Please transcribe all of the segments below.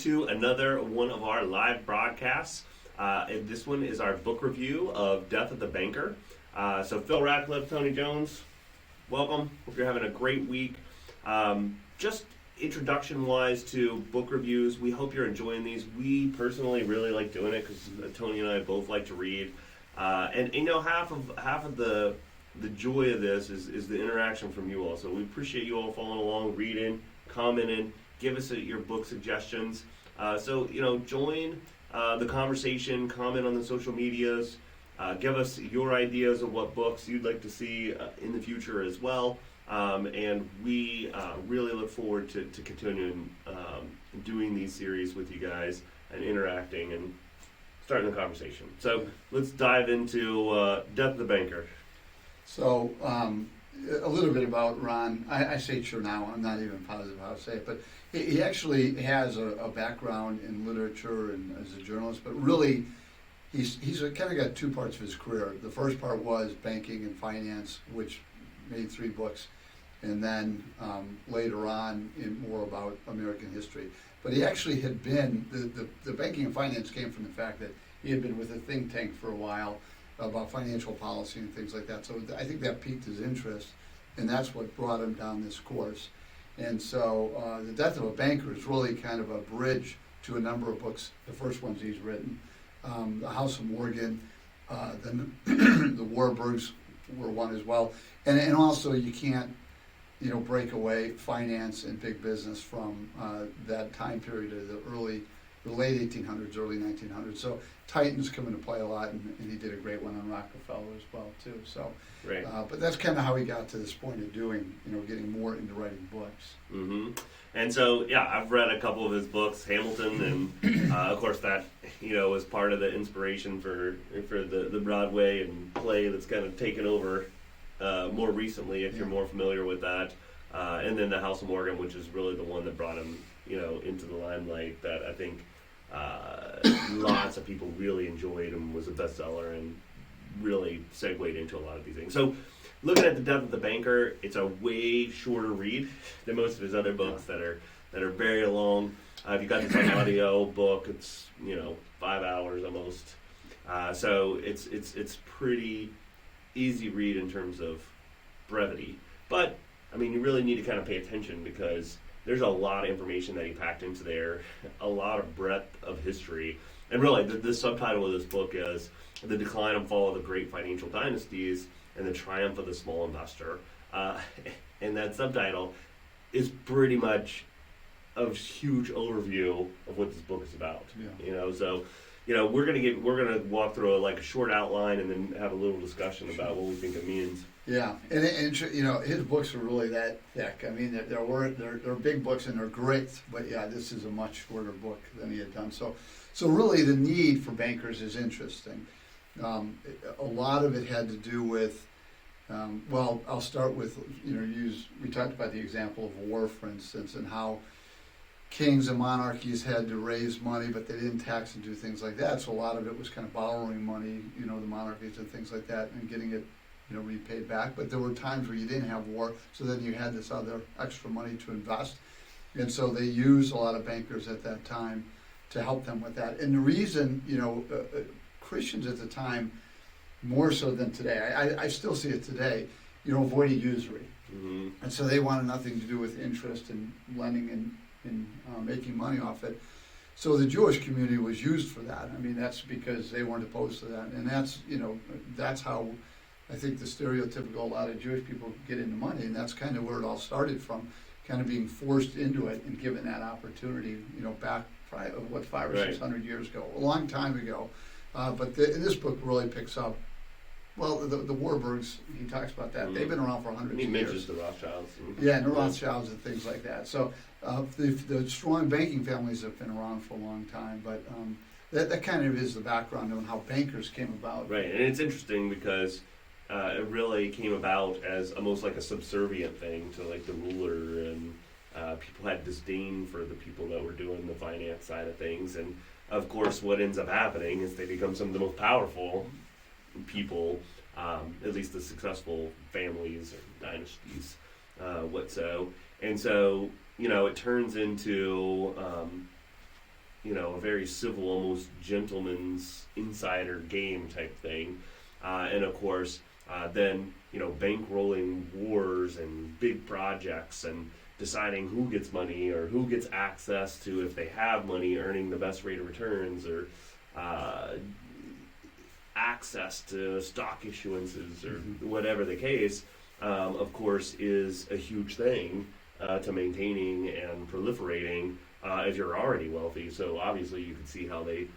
to another one of our live broadcasts. And this one is our book review of Death of the Banker. So Phil Ratcliffe, Tony Jones, welcome. Hope you're having a great week. Just introduction-wise to book reviews, we hope you're enjoying these. We personally really like doing it because Tony and I both like to read. And you know, half of the joy of this is the interaction from you all. So we appreciate you all following along, reading, commenting, give us your book suggestions. So, you know, join the conversation, comment on the social medias, give us your ideas of what books you'd like to see in the future as well. And we really look forward to continuing doing these series with you guys and interacting and starting the conversation. So let's dive into Death of the Banker. So a little bit about Ron. I say Chernow. I'm not even positive how to say it, but he actually has a background in literature and as a journalist. But really, he's kind of got two parts of his career. The first part was banking and finance, which made 3 books, and then later on in more about American history. But he actually had been the banking and finance came from the fact that he had been with a think tank for a while about financial policy and things like that. So I think that piqued his interest, and that's what brought him down this course. And so The Death of a Banker is really kind of a bridge to a number of books, the first ones he's written. The House of Morgan, then the Warburgs were one as well. And also you can't, break away finance and big business from that time period of the late 1800s, early 1900s. So Titans come into play a lot, and he did a great one on Rockefeller as well too. So, right. But that's kind of how he got to this point of doing, getting more into writing books. Mm-hmm. And so, yeah, I've read a couple of his books, Hamilton, and of course that was part of the inspiration for the Broadway and play that's kind of taken over more recently, if you're more familiar with that. And then the House of Morgan, which is really the one that brought him, into the limelight, that I think lots of people really enjoyed and was a bestseller and really segued into a lot of these things. So looking at The Death of the Banker, it's a way shorter read than most of his other books that are very long. If you got this on audio book, it's 5 hours almost. So it's pretty easy read in terms of brevity. But I mean, you really need to kind of pay attention because there's a lot of information that he packed into there, a lot of breadth of history. And really, the subtitle of this book is The Decline and Fall of the Great Financial Dynasties and the Triumph of the Small Investor. And that subtitle is pretty much a huge overview of what this book is about. Yeah. So we're gonna walk through a short outline and then have a little discussion about what we think it means. Yeah, and his books are really that thick. I mean, they're big books and they're great, but yeah, this is a much shorter book than he had done. So really, the need for bankers is interesting. A lot of it had to do with, I'll start with we talked about the example of war, for instance, and how kings and monarchies had to raise money, but they didn't tax and do things like that. So a lot of it was kind of borrowing money, the monarchies and things like that, and getting it repaid back. But there were times where you didn't have war, so then you had this other extra money to invest. And so they used a lot of bankers at that time to help them with that. And the reason, Christians at the time, more so than today, I still see it today, avoided usury. Mm-hmm. And so they wanted nothing to do with interest and lending and making money off it. So the Jewish community was used for that. I mean, that's because they weren't opposed to that. And that's how I think the stereotypical, a lot of Jewish people get into money, and that's kind of where it all started from, kind of being forced into it and given that opportunity, back, 5 or 600 years ago, a long time ago. But this book really picks up, the Warburgs, he talks about that. Mm-hmm. They've been around for hundreds of years. He mentions the Rothschilds. Yeah, and the Rothschilds and things like that. So the strong banking families have been around for a long time, but that kind of is the background on how bankers came about. Right, and it's interesting because it really came about as almost like a subservient thing to the ruler, and people had disdain for the people that were doing the finance side of things. And of course, what ends up happening is they become some of the most powerful people, at least the successful families or dynasties, And so, it turns into very civil, almost gentleman's insider game type thing. And of course, then, bankrolling wars and big projects and deciding who gets money or who gets access to, if they have money, earning the best rate of returns, or access to stock issuances, or whatever the case, of course, is a huge thing to maintaining and proliferating if you're already wealthy. So obviously you could see how they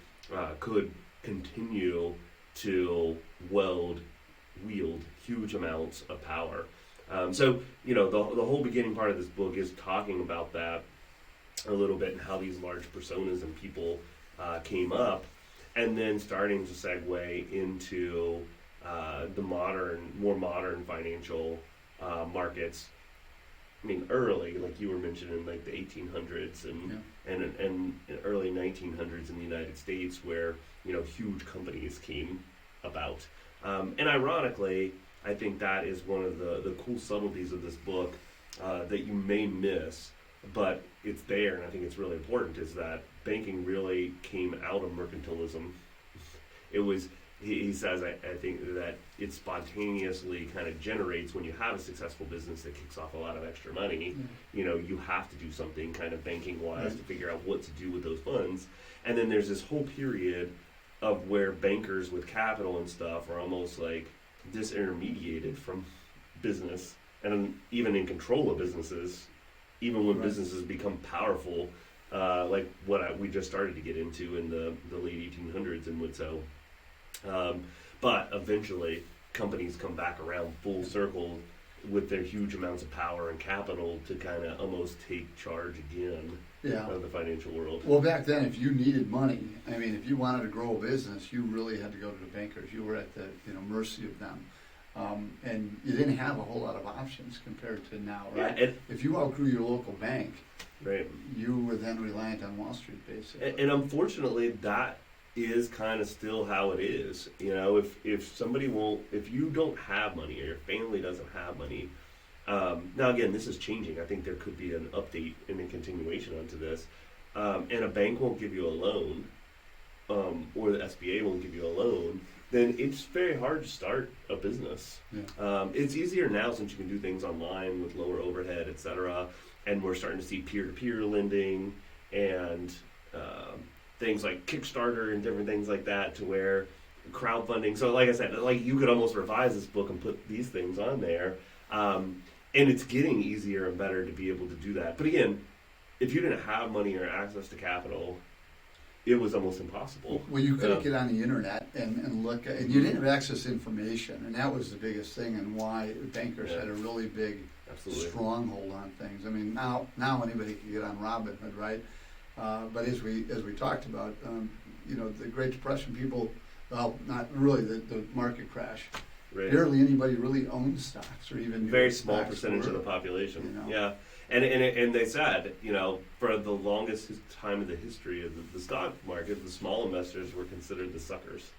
could continue to wield huge amounts of power. So the whole beginning part of this book is talking about that a little bit, and how these large personas and people came up, and then starting to segue into the more modern financial markets. I mean, early, like you were mentioning, like the 1800s and early 1900s in the United States, where huge companies came about. And ironically, I think that is one of the cool subtleties of this book that you may miss, but it's there, and I think it's really important, is that banking really came out of mercantilism. It was, he says, I think that it spontaneously kind of generates, when you have a successful business that kicks off a lot of extra money, you have to do something kind of banking-wise to figure out what to do with those funds. And then there's this whole period of where bankers with capital and stuff are almost like disintermediated from business, and even in control of businesses, even when businesses become powerful, like what we just started to get into in the late 1800s and so. But eventually, companies come back around full circle with their huge amounts of power and capital to kind of almost take charge again of the financial world. Well, back then, if you needed money, I mean, if you wanted to grow a business, you really had to go to the bankers. You were at the mercy of them. And you didn't have a whole lot of options compared to now, right? Yeah, if you outgrew your local bank, right, you were then reliant on Wall Street, basically. And unfortunately, that is kind of still how it is. If somebody if you don't have money, or your family doesn't have money, now again, this is changing. I think there could be an update and a continuation onto this, and a bank won't give you a loan, or the SBA won't give you a loan, then it's very hard to start a business. It's easier now since you can do things online with lower overhead, etc. And we're starting to see peer-to-peer lending and things like Kickstarter and different things like that, to where crowdfunding. So like I said, like you could almost revise this book and put these things on there. And it's getting easier and better to be able to do that. But again, if you didn't have money or access to capital, it was almost impossible. Well, you couldn't get on the internet and look, and you didn't have access to information, and that was the biggest thing, and why bankers had a really big stronghold on things. I mean, now anybody can get on Robinhood, right? But as we talked about, the Great Depression, people, well, not really, the market crash. Right. Barely anybody really owns stocks, or even very small percentage of the population. Yeah. And they said, for the longest time of the history of the stock market, the small investors were considered the suckers.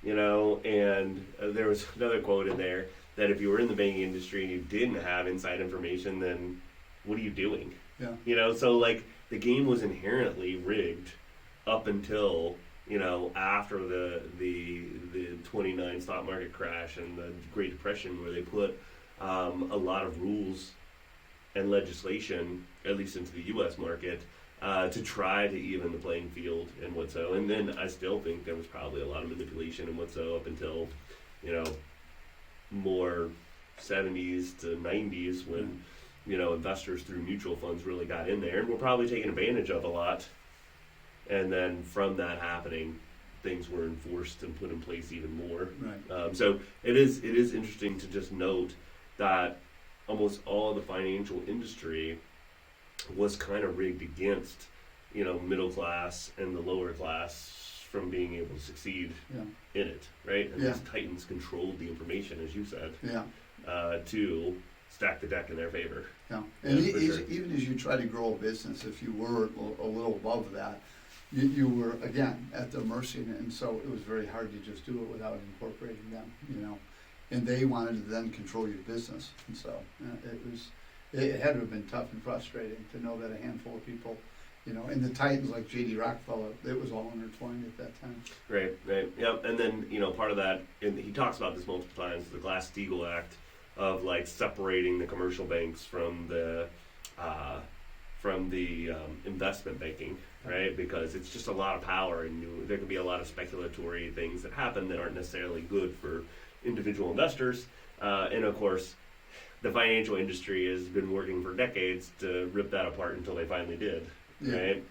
And there was another quote in there that if you were in the banking industry and you didn't have inside information, then what are you doing? Yeah. So like the game was inherently rigged up until, after the 29 stock market crash and the Great Depression, where they put a lot of rules and legislation, at least into the U.S. market, to try to even the playing field and what so. And then I still think there was probably a lot of manipulation and what so up until, more 70s to 90s when, investors through mutual funds really got in there and were probably taken advantage of a lot. And then from that happening, things were enforced and put in place even more. Right. So it is interesting to just note that almost all of the financial industry was kind of rigged against, middle class and the lower class from being able to succeed in it, right? And these titans controlled the information, as you said, to stack the deck in their favor. Yeah, and even as you try to grow a business, if you were a little above that, you were, again, at their mercy, and so it was very hard to just do it without incorporating them, and they wanted to then control your business, and so it had to have been tough and frustrating to know that a handful of people And the titans like J.D. Rockefeller, it was all intertwined at that time. Right, yep. And then, part of that, and he talks about this multiple times, the Glass-Steagall Act of like separating the commercial banks from the investment banking, right? Because it's just a lot of power, and there can be a lot of speculatory things that happen that aren't necessarily good for individual investors. And of course, the financial industry has been working for decades to rip that apart until they finally did. Yeah. Right.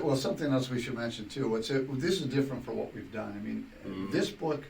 Well, something else we should mention too. This is different for what we've done. I mean, this book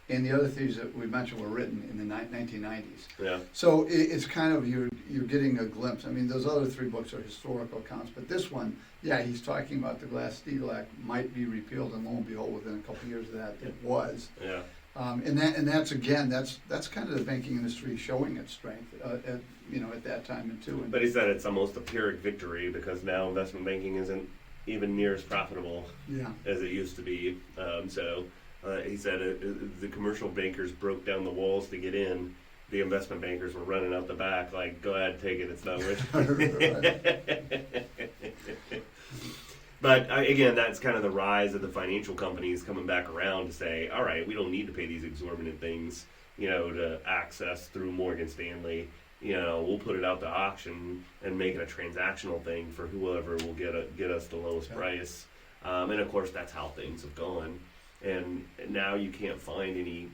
and the other things that we mentioned were written in the 1990s. Yeah. So it's kind of you're getting a glimpse. I mean, those other three books are historical accounts, but this one, he's talking about the Glass-Steagall Act might be repealed, and lo and behold, within a couple of years of that, it was. Yeah. And that's kind of the banking industry showing its strength at that time and too. But he said it's almost a Pyrrhic victory because now investment banking isn't even near as profitable as it used to be. He said the commercial bankers broke down the walls to get in. The investment bankers were running out the back like, go ahead, take it, it's not worth it. But again, that's kind of the rise of the financial companies coming back around to say, all right, we don't need to pay these exorbitant things, to access through Morgan Stanley. We'll put it out to auction and make it a transactional thing for whoever will get us the lowest price. And of course, that's how things have gone. And now you can't find any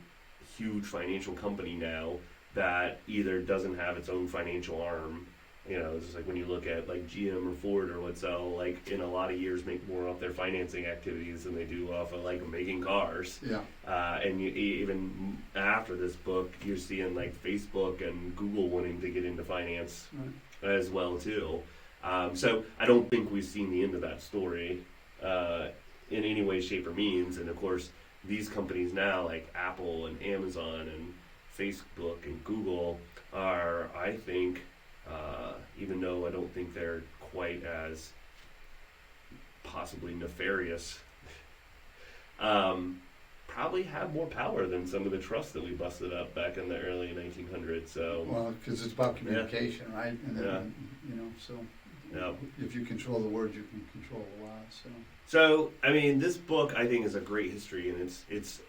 huge financial company now that either doesn't have its own financial arm. It's just like when you look at like GM or Ford or what'll like in a lot of years make more off their financing activities than they do off of like making cars. Yeah. And even after this book, you're seeing like Facebook and Google wanting to get into finance as well too. So I don't think we've seen the end of that story in any way, shape, or means. And of course, these companies now like Apple and Amazon and Facebook and Google are, I think, even though I don't think they're quite as possibly nefarious, probably have more power than some of the trusts that we busted up back in the early 1900s. So, well, because it's about communication, right? And then, if you control the words, you can control a lot. So I mean, this book I think is a great history, and it's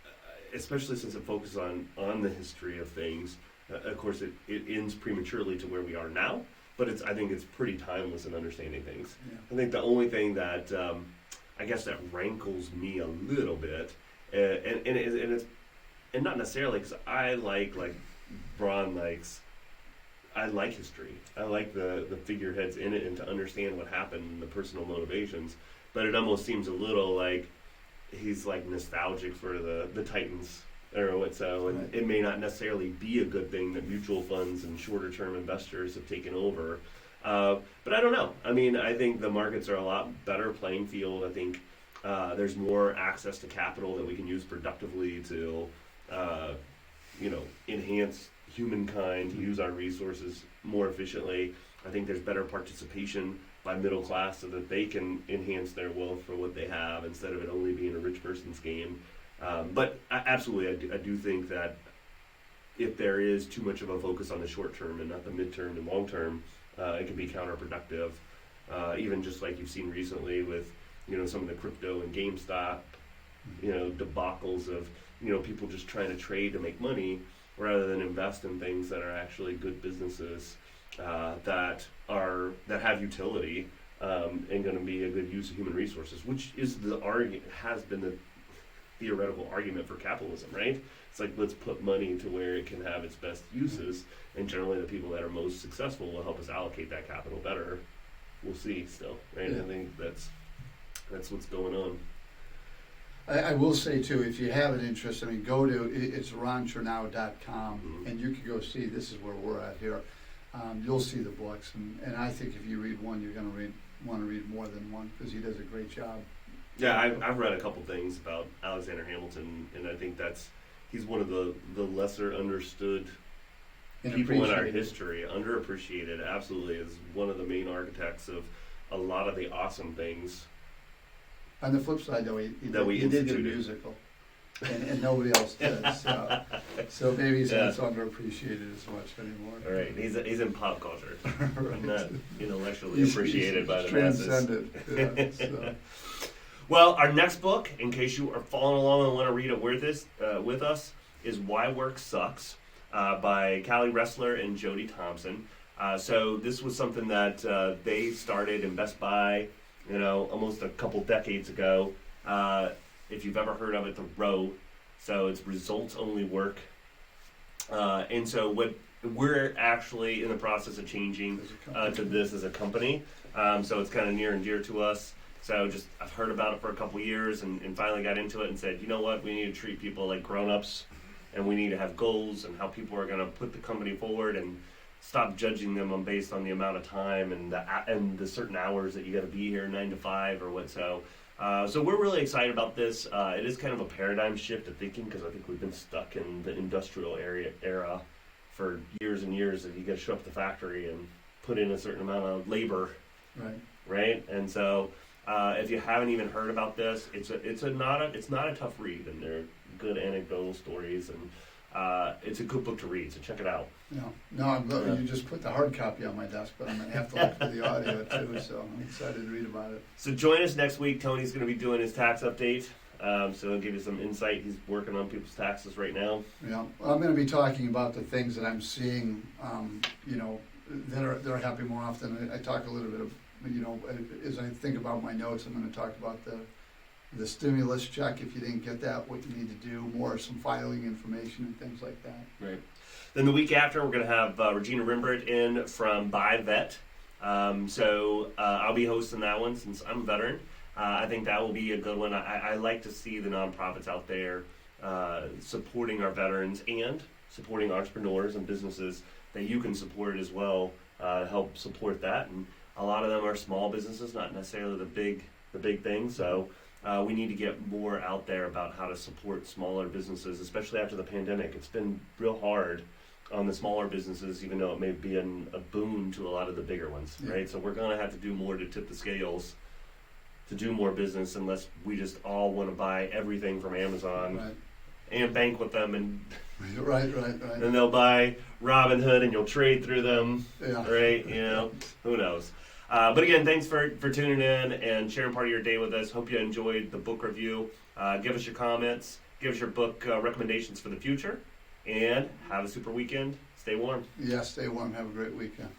especially since it focuses on the history of things. Of course, it ends prematurely to where we are now, but I think it's pretty timeless in understanding things. Yeah. I think the only thing that I guess that rankles me a little bit, and not necessarily because I like Ron likes. I like history. I like the figureheads in it and to understand what happened and the personal motivations. But it almost seems a little like he's like nostalgic for the Titans. And it may not necessarily be a good thing that mutual funds and shorter term investors have taken over. But I don't know. I mean, I think the markets are a lot better playing field. I think there's more access to capital that we can use productively to, enhance humankind, to use our resources more efficiently. I think there's better participation by middle class so that they can enhance their wealth for what they have instead of it only being a rich person's game. But absolutely, I do think that if there is too much of a focus on the short term and not the midterm and long term, it can be counterproductive. Even just like you've seen recently with, some of the crypto and GameStop, debacles of, people just trying to trade to make money rather than invest in things that are actually good businesses that have utility and going to be a good use of human resources, which is has been the theoretical argument for capitalism, right? It's like, let's put money to where it can have its best uses, and generally the people that are most successful will help us allocate that capital better. We'll see still, right? Yeah. I think that's what's going on. I will say too, if you have an interest, go to, it's ronchernow.com, and you can go see, this is where we're at here. You'll see the books, and I think if you read one, you're going to want to read more than one, because he does a great job. Yeah, I've read a couple things about Alexander Hamilton, and I think he's one of the lesser understood people in our history, underappreciated, absolutely, is one of the main architects of a lot of the awesome things. On the flip side, though, he did get a musical. and nobody else did. So maybe he's not underappreciated as much anymore. All right, he's in pop culture, Right. not intellectually He's appreciated by the masses. transcended. Yeah, Well, our next book, in case you are following along and want to read it with us, is Why Work Sucks by Callie Ressler and Jody Thompson. So this was something that they started in Best Buy, almost a couple decades ago. If you've ever heard of it, the Row. So it's results only work. And so what we're actually in the process of changing to this as a company. So it's kind of near and dear to us. So I've heard about it for a couple years and finally got into it and said, you know what, we need to treat people like grown-ups and we need to have goals and how people are going to put the company forward and stop judging them based on the amount of time and the certain hours that you got to be here, 9 to 5 or what. So we're really excited about this. It is kind of a paradigm shift of thinking because I think we've been stuck in the industrial era for years and years that you got to show up at the factory and put in a certain amount of labor, right? And so if you haven't even heard about this, it's not a tough read, and they're good anecdotal stories, and it's a good book to read. So check it out. You just put the hard copy on my desk, but I'm gonna have to look for the audio too. So I'm excited to read about it. So join us next week. Tony's going to be doing his tax update. So he'll give you some insight. He's working on people's taxes right now. Yeah, well, I'm going to be talking about the things that I'm seeing, that are happening more often. I talk a little bit of, as I think about my notes, I'm going to talk about the stimulus check. If you didn't get that, what you need to do, some filing information and things like that. Right. Then the week after, we're going to have Regina Rimbert in from Buy Vet. So I'll be hosting that one since I'm a veteran. I think that will be a good one. I like to see the nonprofits out there supporting our veterans and supporting entrepreneurs and businesses that you can support as well, help support that. And a lot of them are small businesses, not necessarily the big thing. So we need to get more out there about how to support smaller businesses, especially after the pandemic. It's been real hard on the smaller businesses, even though it may be a boon to a lot of the bigger ones, right? So we're going to have to do more to tip the scales to do more business, unless we just all want to buy everything from Amazon and bank with them, and then they'll buy Robinhood and you'll trade through them, right? Who knows? But again, thanks for tuning in and sharing part of your day with us. Hope you enjoyed the book review. Give us your comments, give us your book recommendations for the future, and have a super weekend. Stay warm. Yeah, stay warm. Have a great weekend.